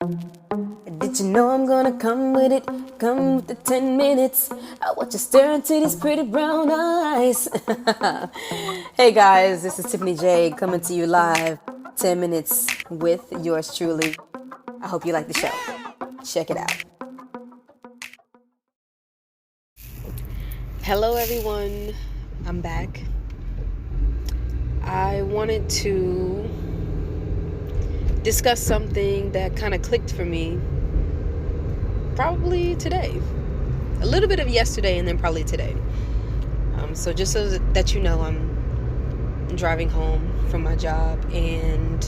Did you know I'm gonna come with it? Come with the 10 minutes. I watch you stare into these pretty brown eyes. Hey guys, this is Tiffany J coming to you live. 10 minutes with yours truly. I hope you like the show. Check it out. Hello everyone, I'm back. I wanted to discuss something that kind of clicked for me probably today. A little bit of yesterday and then probably today. So just so that you know, I'm driving home from my job, and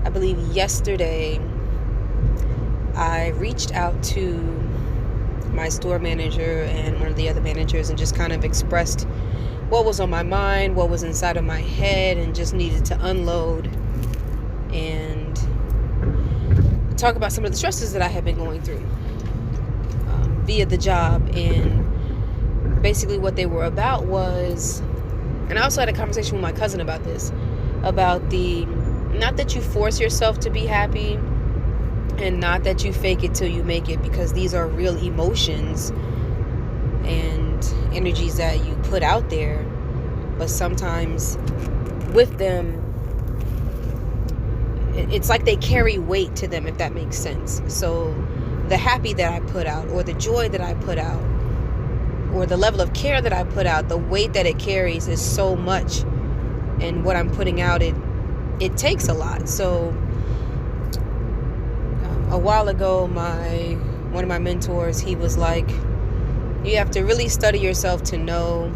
I believe yesterday I reached out to my store manager and one of the other managers and just kind of expressed what was on my mind, what was inside of my head, and just needed to unload and talk about some of the stresses that I have been going through via the job. And basically what they were about was, and I also had a conversation with my cousin about this, about the, not that you force yourself to be happy and not that you fake it till you make it, because these are real emotions and energies that you put out there, but sometimes with them it's like they carry weight to them, if that makes sense. So the happy that I put out, or the joy that I put out, or the level of care that I put out, the weight that it carries is so much, and what I'm putting out, it takes a lot. So a while ago, one of my mentors, he was like, you have to really study yourself to know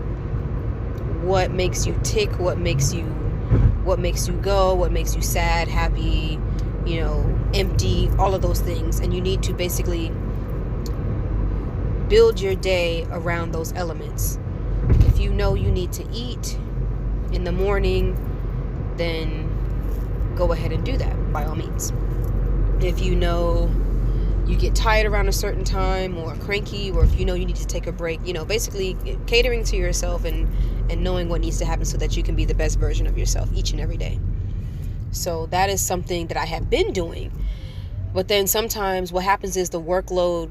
what makes you tick, what makes you go, what makes you sad, happy, empty, all of those things. And you need to basically build your day around those elements. If you know you need to eat in the morning, then go ahead and do that by all means. If you know you get tired around a certain time, or cranky, or if you know you need to take a break, basically catering to yourself and knowing what needs to happen so that you can be the best version of yourself each and every day. So that is something that I have been doing. But then sometimes what happens is the workload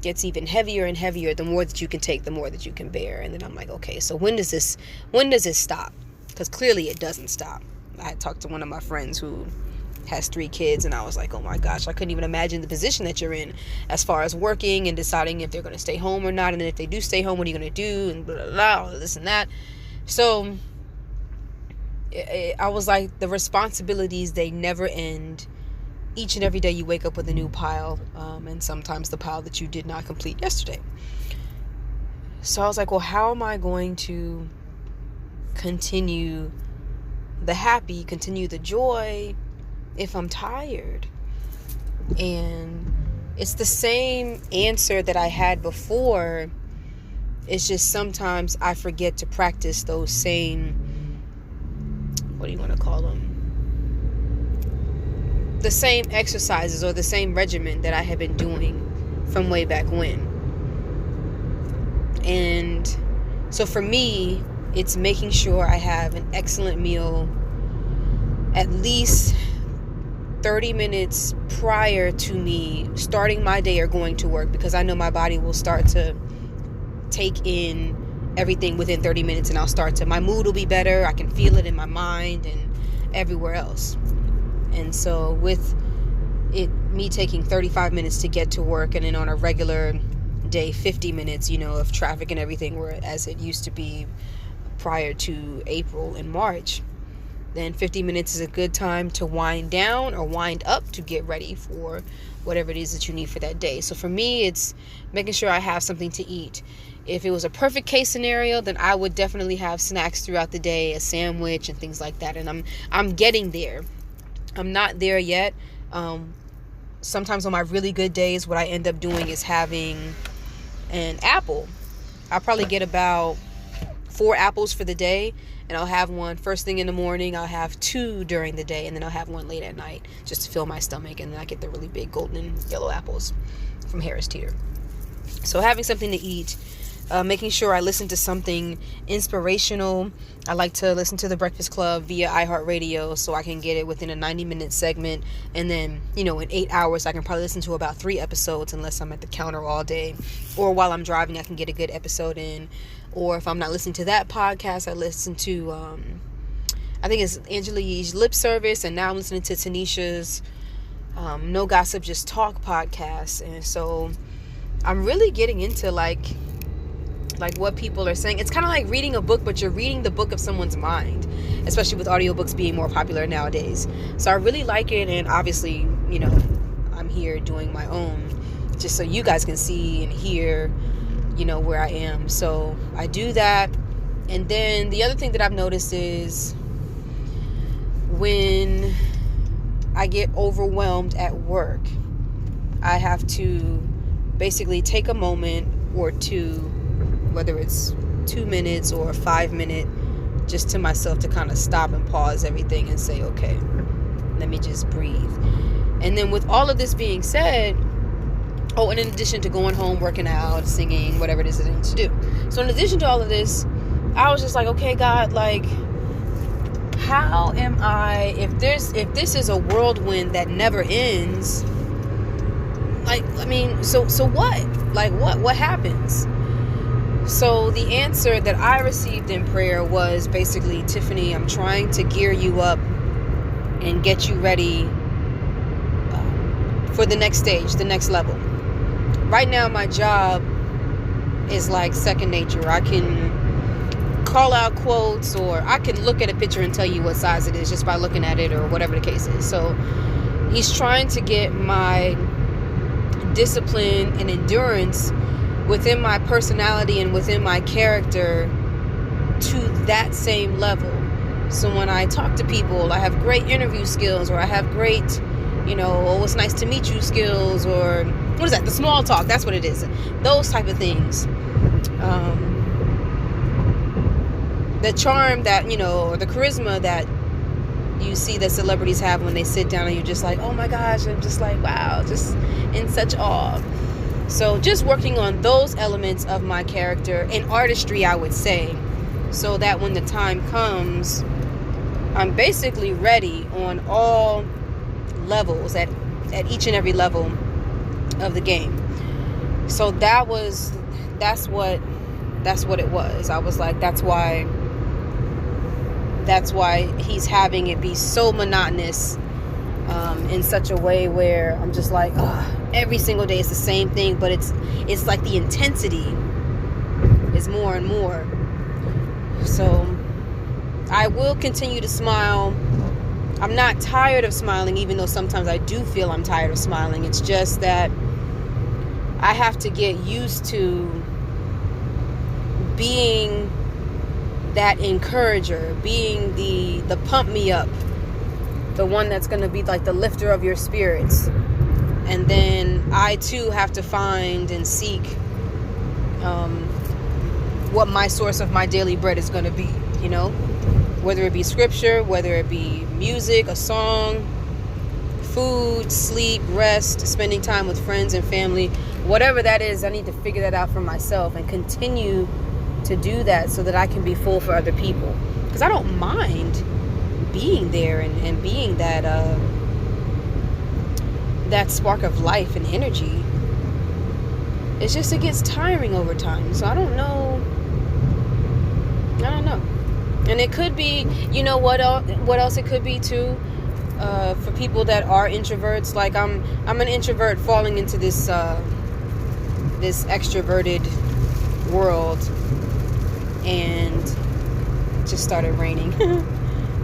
gets even heavier and heavier. The more that you can take, the more that you can bear. And then I'm like, okay, so when does this stop? Because clearly it doesn't stop. I had talked to one of my friends who has 3 kids, and I was like, oh my gosh, I couldn't even imagine the position that you're in as far as working and deciding if they're going to stay home or not, and then if they do stay home, what are you going to do, and blah, blah, blah, all this and that. So I was like, the responsibilities, they never end. Each and every day you wake up with a new pile, and sometimes the pile that you did not complete yesterday. So I was like, well, how am I going to continue the happy, continue the joy, if I'm tired? And it's the same answer that I had before. It's just sometimes I forget to practice those same, what do you want to call them? The same exercises or the same regimen that I had been doing from way back when. And so for me, it's making sure I have an excellent meal at least 30 minutes prior to me starting my day or going to work, because I know my body will start to take in everything within 30 minutes, and my mood will be better. I can feel it in my mind and everywhere else. And so with me taking 35 minutes to get to work, and then on a regular day 50 minutes, of traffic and everything, whereas it used to be prior to April and March, then 50 minutes is a good time to wind down or wind up to get ready for whatever it is that you need for that day. So for me, it's making sure I have something to eat. If it was a perfect case scenario, then I would definitely have snacks throughout the day, a sandwich and things like that. And I'm getting there. I'm not there yet. Sometimes on my really good days, what I end up doing is having an apple. I'll probably get about 4 apples for the day, and I'll have one first thing in the morning, I'll have 2 during the day, and then I'll have one late at night just to fill my stomach. And then I get the really big golden and yellow apples from Harris Teeter. So having something to eat making sure I listen to something inspirational. I like to listen to The Breakfast Club via iHeartRadio so I can get it within a 90-minute segment. And then, in 8 hours, I can probably listen to about 3 episodes unless I'm at the counter all day. Or while I'm driving, I can get a good episode in. Or if I'm not listening to that podcast, I listen to, I think it's Angela Yee's Lip Service. And now I'm listening to Tanisha's No Gossip, Just Talk podcast. And so I'm really getting into like what people are saying. It's kind of like reading a book, but you're reading the book of someone's mind, especially with audiobooks being more popular nowadays. So I really like it. And obviously, I'm here doing my own just so you guys can see and hear, where I am. So I do that. And then the other thing that I've noticed is when I get overwhelmed at work, I have to basically take a moment or two, whether it's 2 minutes or a 5 minute, just to myself to kind of stop and pause everything and say, okay, let me just breathe. And then with all of this being said, and in addition to going home, working out, singing, whatever it is that I need to do. So in addition to all of this, I was just like, okay, God, like, how am I, if this is a whirlwind that never ends, like, I mean, so what? Like, what happens? So the answer that I received in prayer was basically, Tiffany, I'm trying to gear you up and get you ready for the next stage, the next level. Right now, my job is like second nature. I can call out quotes, or I can look at a picture and tell you what size it is just by looking at it, or whatever the case is. So he's trying to get my discipline and endurance within my personality and within my character to that same level. So when I talk to people, I have great interview skills, or I have great, it's nice to meet you skills, or what is that? The small talk, that's what it is. Those type of things. The charm that, or the charisma that you see that celebrities have when they sit down and you're just like, oh my gosh, I'm just like, wow, just in such awe. So just working on those elements of my character and artistry, I would say, so that when the time comes, I'm basically ready on all levels, at each and every level of the game. So that's what it was. I was like, that's why he's having it be so monotonous, in such a way where I'm just like, every single day it's the same thing, but it's like the intensity is more and more. So I will continue to smile. I'm not tired of smiling, even though sometimes I do feel I'm tired of smiling. It's just that I have to get used to being that encourager, being the pump me up, the one that's going to be like the lifter of your spirits. And then I too have to find and seek what my source of my daily bread is going to be, whether it be scripture, whether it be music, a song, food, sleep, rest, spending time with friends and family, whatever that is. I need to figure that out for myself and continue to do that so that I can be full for other people, because I don't mind being there and being that spark of life and energy. It's just, it gets tiring over time. So I don't know. And it could be, what else it could be too, for people that are introverts. Like I'm an introvert falling into this this extroverted world, and it just started raining.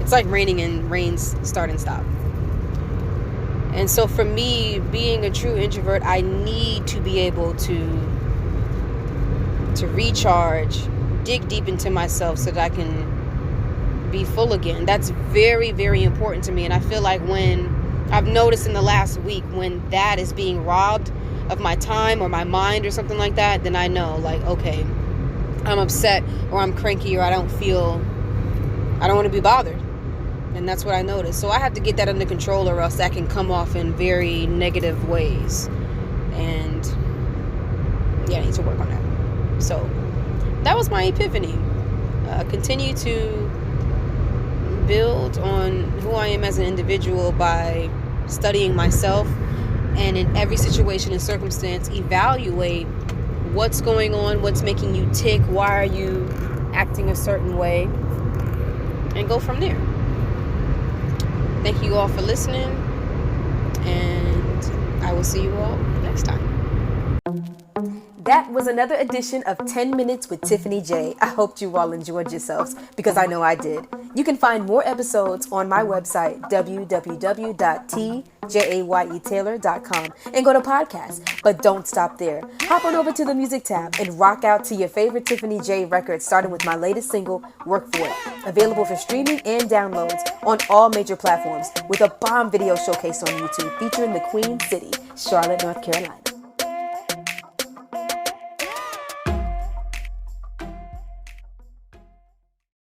It's like raining and rains start and stop. And so for me, being a true introvert, I need to be able to recharge, dig deep into myself so that I can be full again. That's very, very important to me. And I feel like when I've noticed in the last week, when that is being robbed of my time or my mind or something like that, then I know, like, okay, I'm upset or I'm cranky or I don't want to be bothered. And that's what I noticed. So I have to get that under control, or else that can come off in very negative ways. And yeah, I need to work on that. So that was my epiphany. Continue to build on who I am as an individual by studying myself, and in every situation and circumstance evaluate what's going on, what's making you tick, why are you acting a certain way, and go from there. Thank you all for listening, and I will see you all next time. That was another edition of 10 Minutes with Tiffany J. I hope you all enjoyed yourselves, because I know I did. You can find more episodes on my website, www.tjayetaylor.com, and go to podcasts. But don't stop there. Hop on over to the music tab and rock out to your favorite Tiffany J records, starting with my latest single, Work For It. Available for streaming and downloads on all major platforms, with a bomb video showcase on YouTube featuring the Queen City, Charlotte, North Carolina.